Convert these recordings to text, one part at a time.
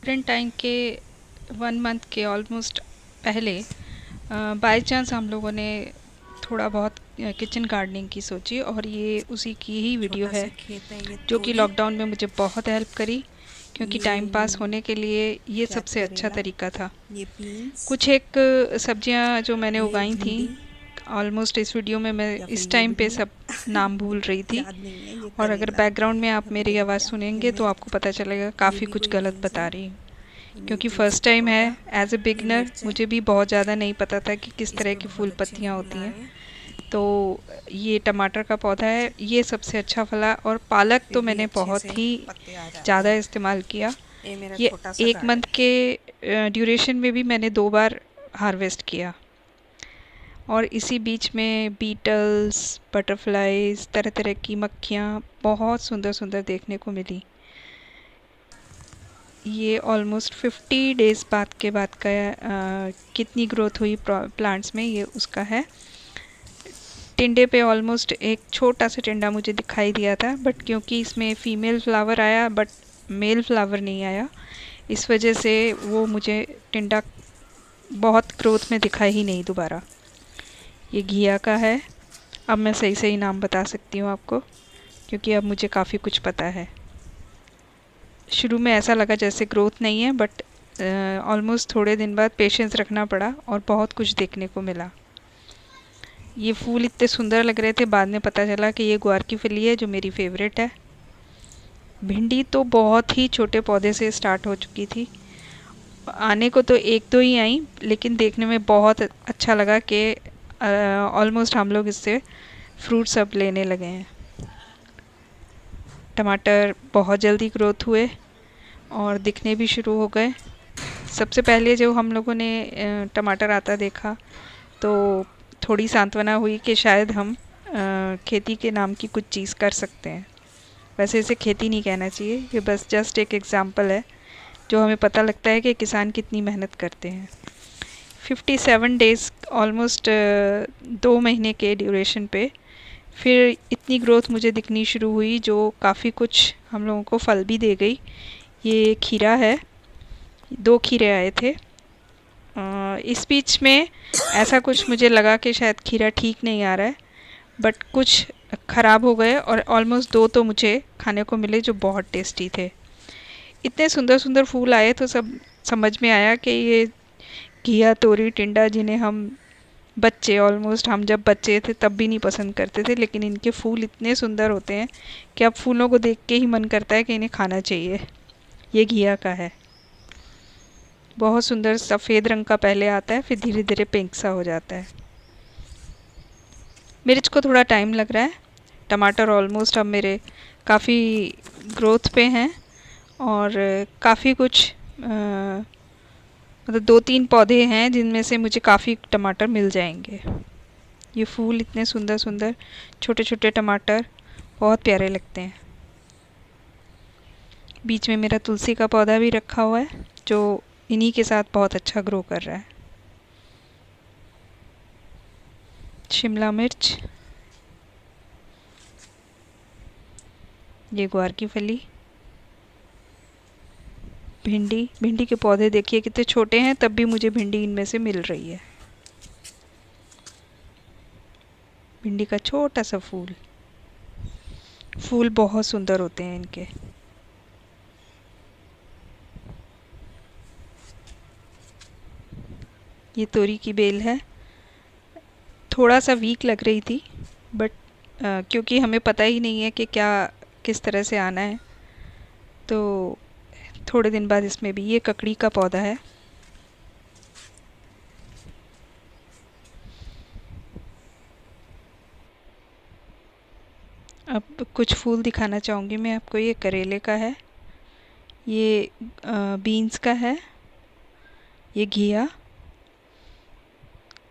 Valentine के 1 month के almost पहले बाय चांस हम लोगों ने थोड़ा बहुत किचन गार्डनिंग की सोची, और ये उसी की ही वीडियो छोटा है सा खेत है ये जो कि तोरी। लॉकडाउन में मुझे बहुत हेल्प करी, क्योंकि टाइम पास ये होने के लिए ये रेड सबसे अच्छा करेला, तरीका था। ये बीन्स, कुछ एक सब्जियां जो मैंने ये उगाई थी, भिंडी ऑलमोस्ट इस वीडियो में मैं या फिर इस ये टाइम पे भिंडी सब नाम भूल रही थी। याद नहीं है, ये और अगर करेला बैकग्राउंड में आप या मेरी पता नहीं आवाज़ क्या, ये सुनेंगे तो आपको मिर्च, पता चलेगा ये काफ़ी भी कुछ कोई गलत बीन्स है, बता रही हूँ, ये क्योंकि तुलसी फ़र्स्ट का टाइम है। पौधा, एज ए ये बिगनर मिर्च है। मुझे भी बहुत ज़्यादा नहीं पता था कि किस इस तरह पे की बहुत फूल अच्छे पत्तियाँ फूल होती आ हैं। रहे हैं। तो ये टमाटर का पौधा है, ये सबसे अच्छा फला। और पालक इस पे तो भी मैंने अच्छे बहुत से ही पत्ते आ जाते ज़्यादा हैं। इस्तेमाल किया। ये मेरा ये छोटा सा 1 मंथ गार्डन। के ड्यूरेशन में भी मैंने 2 बार हार्वेस्ट किया। और इसी बीच में बीटल्स, बटरफ्लाइज, तरह तरह की मक्खियाँ बहुत सुंदर सुंदर देखने को मिली। ये ऑलमोस्ट 50 डेज़ बाद के बाद का कितनी ग्रोथ हुई प्लांट्स में, ये उसका है। टिंडे पे ऑलमोस्ट एक छोटा सा टिंडा मुझे दिखाई दिया था, बट क्योंकि इसमें फ़ीमेल फ्लावर आया बट मेल फ्लावर नहीं आया, इस वजह से वो मुझे टिंडा बहुत ग्रोथ में दिखा ही नहीं दोबारा। ये घिया का है। अब मैं सही सही नाम बता सकती हूँ आपको, क्योंकि अब मुझे काफ़ी कुछ पता है। शुरू में ऐसा लगा जैसे ग्रोथ नहीं है, बट ऑलमोस्ट थोड़े दिन बाद पेशेंस रखना पड़ा और बहुत कुछ देखने को मिला। ये फूल इतने सुंदर लग रहे थे, बाद में पता चला कि ये ग्वार की फली है जो मेरी फेवरेट है। भिंडी तो बहुत ही छोटे पौधे से स्टार्ट हो चुकी थी, आने को तो एक दो ही आई, लेकिन देखने में बहुत अच्छा लगा कि ऑलमोस्ट हम लोग इससे फ्रूट सब लेने लगे हैं। टमाटर बहुत जल्दी ग्रोथ हुए और दिखने भी शुरू हो गए। सबसे पहले जो हम लोगों ने टमाटर आता देखा तो थोड़ी सांत्वना हुई कि शायद हम खेती के नाम की कुछ चीज़ कर सकते हैं। वैसे इसे खेती नहीं कहना चाहिए, ये बस जस्ट एक एग्ज़ाम्पल है जो हमें पता लगता है कि किसान कितनी मेहनत करते हैं। 57 डेज़ ऑलमोस्ट 2 महीने के ड्यूरेशन पे फिर इतनी ग्रोथ मुझे दिखनी शुरू हुई, जो काफ़ी कुछ हम लोगों को फल भी दे गई। ये खीरा है, 2 खीरे आए थे। इस बीच में ऐसा कुछ मुझे लगा कि शायद खीरा ठीक नहीं आ रहा है, बट कुछ ख़राब हो गए और ऑलमोस्ट 2 तो मुझे खाने को मिले जो बहुत टेस्टी थे। इतने सुंदर सुंदर फूल आए तो सब समझ में आया कि ये घिया, तोरी, टिंडा जिन्हें हम बच्चे ऑलमोस्ट हम जब बच्चे थे तब भी नहीं पसंद करते थे, लेकिन इनके फूल इतने सुंदर होते हैं कि अब फूलों को देख के ही मन करता है कि इन्हें खाना चाहिए। ये घिया का है, बहुत सुंदर सफ़ेद रंग का पहले आता है, फिर धीरे धीरे पिंक सा हो जाता है। मिर्च को थोड़ा टाइम लग रहा है। टमाटर ऑलमोस्ट अब मेरे काफ़ी ग्रोथ पे हैं और काफ़ी कुछ मतलब 2-3 पौधे हैं जिनमें से मुझे काफ़ी टमाटर मिल जाएंगे। ये फूल इतने सुंदर सुंदर छोटे छोटे टमाटर बहुत प्यारे लगते हैं। बीच में मेरा तुलसी का पौधा भी रखा हुआ है जो इन्हीं के साथ बहुत अच्छा ग्रो कर रहा है। शिमला मिर्च, ये ग्वार की फली, भिंडी। भिंडी के पौधे देखिए कितने छोटे हैं, तब भी मुझे भिंडी इनमें से मिल रही है। भिंडी का छोटा सा फूल, फूल बहुत सुंदर होते हैं इनके। ये तोरी की बेल है, थोड़ा सा वीक लग रही थी, बट क्योंकि हमें पता ही नहीं है कि क्या किस तरह से आना है, तो थोड़े दिन बाद इसमें भी। ये ककड़ी का पौधा है। अब कुछ फूल दिखाना चाहूँगी मैं आपको। ये करेले का है, ये बीन्स का है, ये घिया,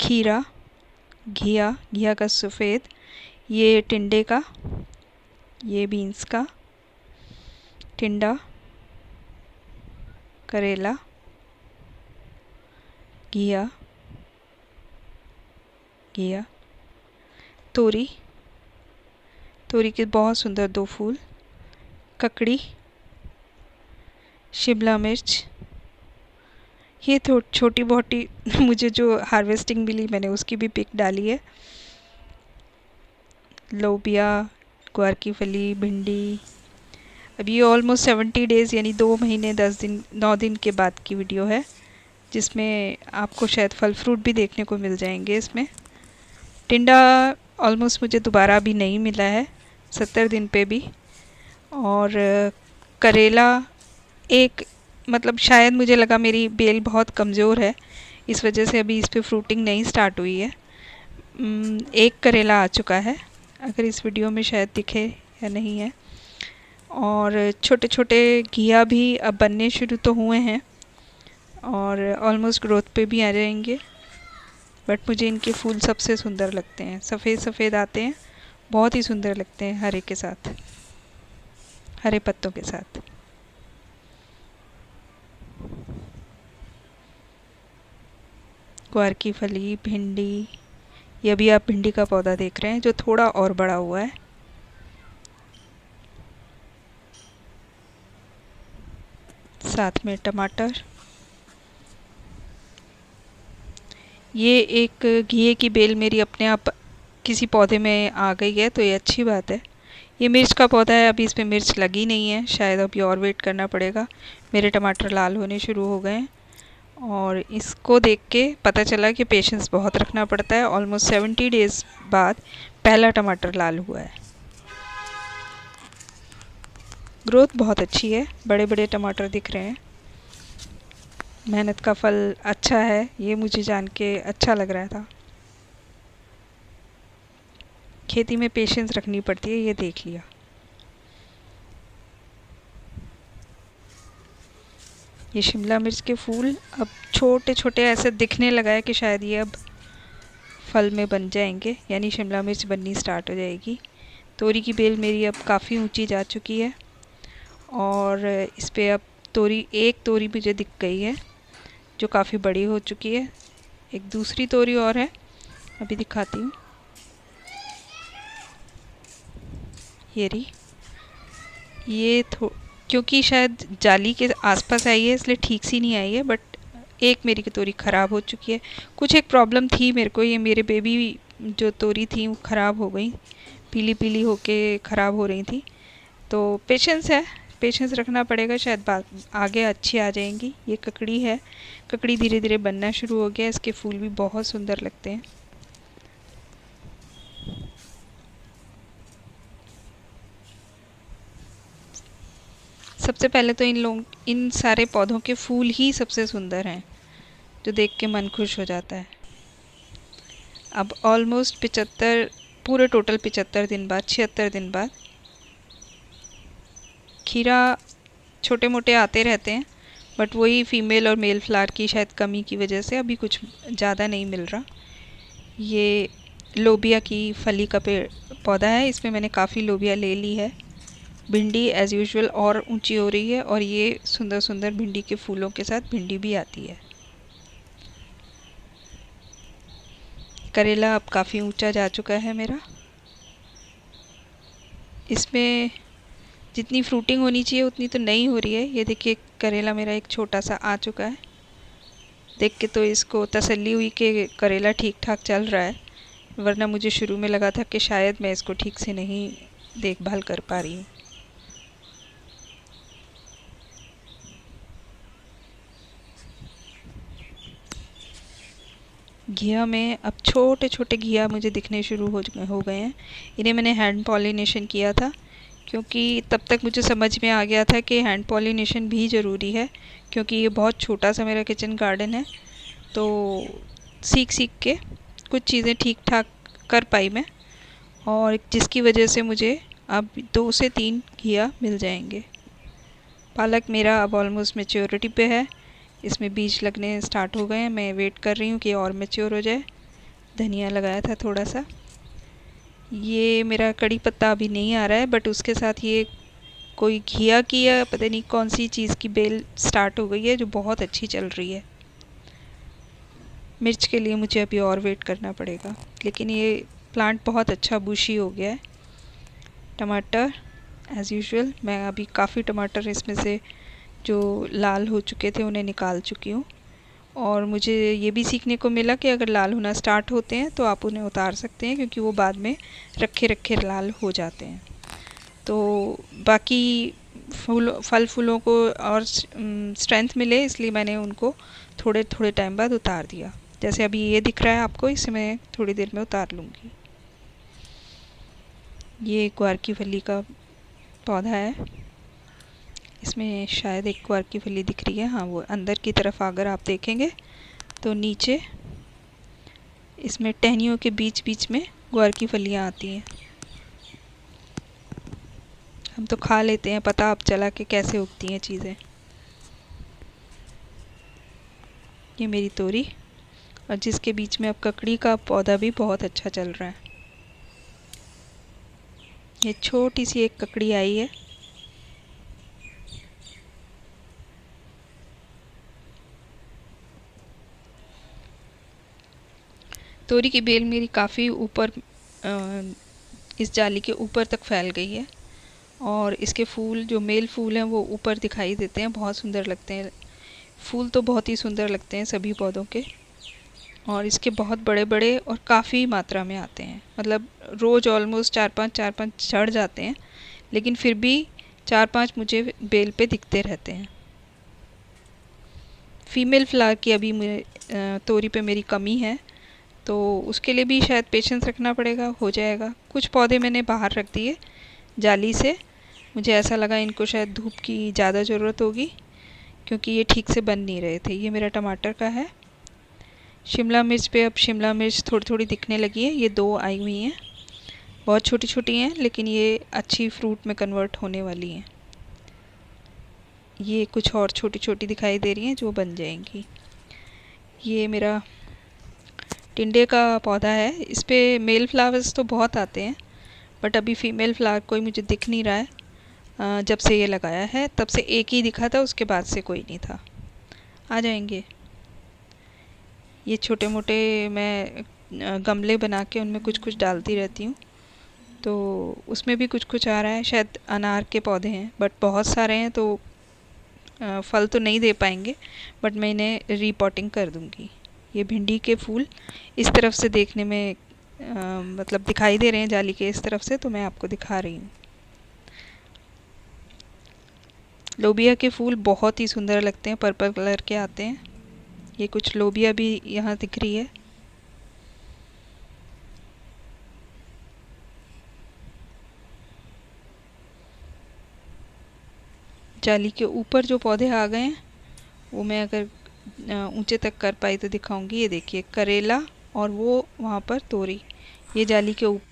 खीरा, घिया, घिया का सफ़ेद, ये टिंडे का, ये बीन्स का, टिंडा, करेला, घिया, घिया, तोरी, तोरी के बहुत सुंदर 2 फूल, ककड़ी, शिमला मिर्च, ये तो छोटी मोटी मुझे जो हार्वेस्टिंग मिली मैंने उसकी भी पिक डाली है। लोबिया, ग्वार की फली, भिंडी। अभी ये ऑलमोस्ट 70 डेज़ यानी 2 महीने 10 दिन 9 दिन के बाद की वीडियो है, जिसमें आपको शायद फल फ्रूट भी देखने को मिल जाएंगे। इसमें टिंडा ऑलमोस्ट मुझे दोबारा अभी नहीं मिला है 70 दिन पे भी। और करेला एक मतलब शायद मुझे लगा मेरी बेल बहुत कमज़ोर है, इस वजह से अभी इस पे फ्रूटिंग नहीं स्टार्ट हुई है। एक करेला आ चुका है, अगर इस वीडियो में शायद दिखे या नहीं है। और छोटे छोटे घिया भी अब बनने शुरू तो हुए हैं और ऑलमोस्ट ग्रोथ पे भी आ जाएंगे। बट मुझे इनके फूल सबसे सुंदर लगते हैं, सफ़ेद सफ़ेद आते हैं, बहुत ही सुंदर लगते हैं हरे के साथ, हरे पत्तों के साथ। ग्वार की फली, भिंडी, ये अभी आप भिंडी का पौधा देख रहे हैं जो थोड़ा और बड़ा हुआ है। साथ में टमाटर। ये एक घिए की बेल मेरी अपने आप किसी पौधे में आ गई है, तो ये अच्छी बात है। ये मिर्च का पौधा है, अभी इस पर मिर्च लगी नहीं है, शायद अभी और वेट करना पड़ेगा। मेरे टमाटर लाल होने शुरू हो गए हैं और इसको देख के पता चला कि पेशेंस बहुत रखना पड़ता है। ऑलमोस्ट 70 डेज़ बाद पहला टमाटर लाल हुआ है। ग्रोथ बहुत अच्छी है, बड़े बड़े टमाटर दिख रहे हैं। मेहनत का फल अच्छा है, ये मुझे जान के अच्छा लग रहा था। खेती में पेशेंस रखनी पड़ती है, ये देख लिया। ये शिमला मिर्च के फूल अब छोटे छोटे ऐसे दिखने लगा है कि शायद ये अब फल में बन जाएंगे, यानी शिमला मिर्च बननी स्टार्ट हो जाएगी। तोरी की बेल मेरी अब काफ़ी ऊंची जा चुकी है और इस पे अब एक तोरी मुझे दिख गई है जो काफ़ी बड़ी हो चुकी है। एक दूसरी तोरी और है, अभी दिखाती हूँ। ये रही। ये क्योंकि शायद जाली के आसपास आई है इसलिए ठीक सी नहीं आई है, बट एक मेरी की तोरी ख़राब हो चुकी है। कुछ एक प्रॉब्लम थी मेरे को, ये मेरे बेबी जो तोरी थी वो ख़राब हो गई, पीली पीली होके ख़राब हो रही थी। तो पेशेंस है, पेशेंस रखना पड़ेगा, शायद आगे अच्छी आ जाएंगी। ये ककड़ी है, ककड़ी धीरे धीरे बनना शुरू हो गया, इसके फूल भी बहुत सुंदर लगते हैं। सबसे पहले तो इन सारे पौधों के फूल ही सबसे सुंदर हैं, जो देख के मन खुश हो जाता है। अब ऑलमोस्ट 75 पूरे टोटल 75 दिन बाद 76 दिन बाद खीरा छोटे मोटे आते रहते हैं, बट वही फीमेल और मेल फ्लावर की शायद कमी की वजह से अभी कुछ ज़्यादा नहीं मिल रहा। ये लोबिया की फली का पौधा है, इसमें मैंने काफ़ी लोबिया ले ली है। भिंडी एज़ यूजुअल और ऊंची हो रही है और ये सुंदर सुंदर भिंडी के फूलों के साथ भिंडी भी आती है। करेला अब काफ़ी ऊंचा जा चुका है मेरा। इसमें जितनी फ्रूटिंग होनी चाहिए उतनी तो नहीं हो रही है। ये देखिए करेला मेरा एक छोटा सा आ चुका है, देख के तो इसको तसल्ली हुई कि करेला ठीक ठाक चल रहा है, वरना मुझे शुरू में लगा था कि शायद मैं इसको ठीक से नहीं देखभाल कर पा रही हूँ। घिया में अब छोटे छोटे घिया मुझे दिखने शुरू हो गए हैं। इन्हें मैंने हैंड पॉलिनेशन किया था, क्योंकि तब तक मुझे समझ में आ गया था कि हैंड पॉलिनेशन भी ज़रूरी है, क्योंकि ये बहुत छोटा सा मेरा किचन गार्डन है। तो सीख सीख के कुछ चीज़ें ठीक ठाक कर पाई मैं, और जिसकी वजह से मुझे अब 2 से 3 घिया मिल जाएंगे। पालक मेरा अब ऑलमोस्ट मैच्योरिटी पे है, इसमें बीज लगने स्टार्ट हो गए हैं। मैं वेट कर रही हूँ कि और मैच्योर हो जाए। धनिया लगाया था थोड़ा सा। ये मेरा कड़ी पत्ता अभी नहीं आ रहा है, बट उसके साथ ये कोई घिया की या पता नहीं कौन सी चीज़ की बेल स्टार्ट हो गई है जो बहुत अच्छी चल रही है। मिर्च के लिए मुझे अभी और वेट करना पड़ेगा, लेकिन ये प्लांट बहुत अच्छा बुशी हो गया है। टमाटर एज़ यूजुअल मैं अभी काफ़ी टमाटर इसमें से जो लाल हो चुके थे उन्हें निकाल चुकी हूँ, और मुझे ये भी सीखने को मिला कि अगर लाल होना स्टार्ट होते हैं तो आप उन्हें उतार सकते हैं, क्योंकि वो बाद में रखे रखे लाल हो जाते हैं। तो बाकी फल फूलों को और स्ट्रेंथ मिले, इसलिए मैंने उनको थोड़े थोड़े टाइम बाद उतार दिया। जैसे अभी ये दिख रहा है आपको, इसे मैं थोड़ी देर में उतार लूँगी। ये ग्वार की फली का पौधा है, इसमें शायद एक ग्वार की फली दिख रही है। हाँ, वो अंदर की तरफ अगर आप देखेंगे तो नीचे इसमें टहनियों के बीच बीच में ग्वार की फलियाँ आती हैं। हम तो खा लेते हैं, पता अब चला कि कैसे उगती हैं चीज़ें। ये मेरी तोरी, और जिसके बीच में अब ककड़ी का पौधा भी बहुत अच्छा चल रहा है। ये छोटी सी एक ककड़ी आई है। तोरी की बेल मेरी काफ़ी ऊपर, इस जाली के ऊपर तक फैल गई है, और इसके फूल जो मेल फूल हैं वो ऊपर दिखाई देते हैं, बहुत सुंदर लगते हैं। फूल तो बहुत ही सुंदर लगते हैं सभी पौधों के, और इसके बहुत बड़े बड़े और काफ़ी मात्रा में आते हैं। मतलब रोज़ ऑलमोस्ट चार पांच चढ़ जाते हैं, लेकिन फिर भी 4-5 मुझे बेल पे दिखते रहते हैं। फीमेल फ्लावर की अभी तोरी पे मेरी कमी है, तो उसके लिए भी शायद पेशेंस रखना पड़ेगा, हो जाएगा। कुछ पौधे मैंने बाहर रख दिए जाली से, मुझे ऐसा लगा इनको शायद धूप की ज़्यादा ज़रूरत होगी, क्योंकि ये ठीक से बन नहीं रहे थे। ये मेरा टमाटर का है। शिमला मिर्च पे अब शिमला मिर्च थोड़ी थोड़ी दिखने लगी है। ये 2 आई हुई हैं, बहुत छोटी छोटी हैं, लेकिन ये अच्छी फ्रूट में कन्वर्ट होने वाली हैं। ये कुछ और छोटी छोटी दिखाई दे रही हैं जो बन जाएंगी। ये मेरा टिंडे का पौधा है, इस पे मेल फ्लावर्स तो बहुत आते हैं, बट अभी फीमेल फ्लावर कोई मुझे दिख नहीं रहा है। जब से ये लगाया है तब से एक ही दिखा था, उसके बाद से कोई नहीं था। आ जाएंगे। ये छोटे मोटे मैं गमले बना के उनमें कुछ कुछ डालती रहती हूँ, तो उसमें भी कुछ कुछ आ रहा है। शायद अनार के पौधे हैं, बट बहुत सारे हैं तो फल तो नहीं दे पाएंगे, बट मैं इन्हें रीपॉटिंग कर दूँगी। ये भिंडी के फूल इस तरफ से देखने में मतलब दिखाई दे रहे हैं जाली के इस तरफ से, तो मैं आपको दिखा रही हूँ। लोबिया के फूल बहुत ही सुंदर लगते हैं, पर्पल कलर के आते हैं। ये कुछ लोबिया भी यहाँ दिख रही है। जाली के ऊपर जो पौधे आ गए हैं वो मैं अगर ऊंचे तक कर पाई तो दिखाऊंगी। ये देखिए करेला, और वो वहाँ पर तोरी, ये जाली के ऊपर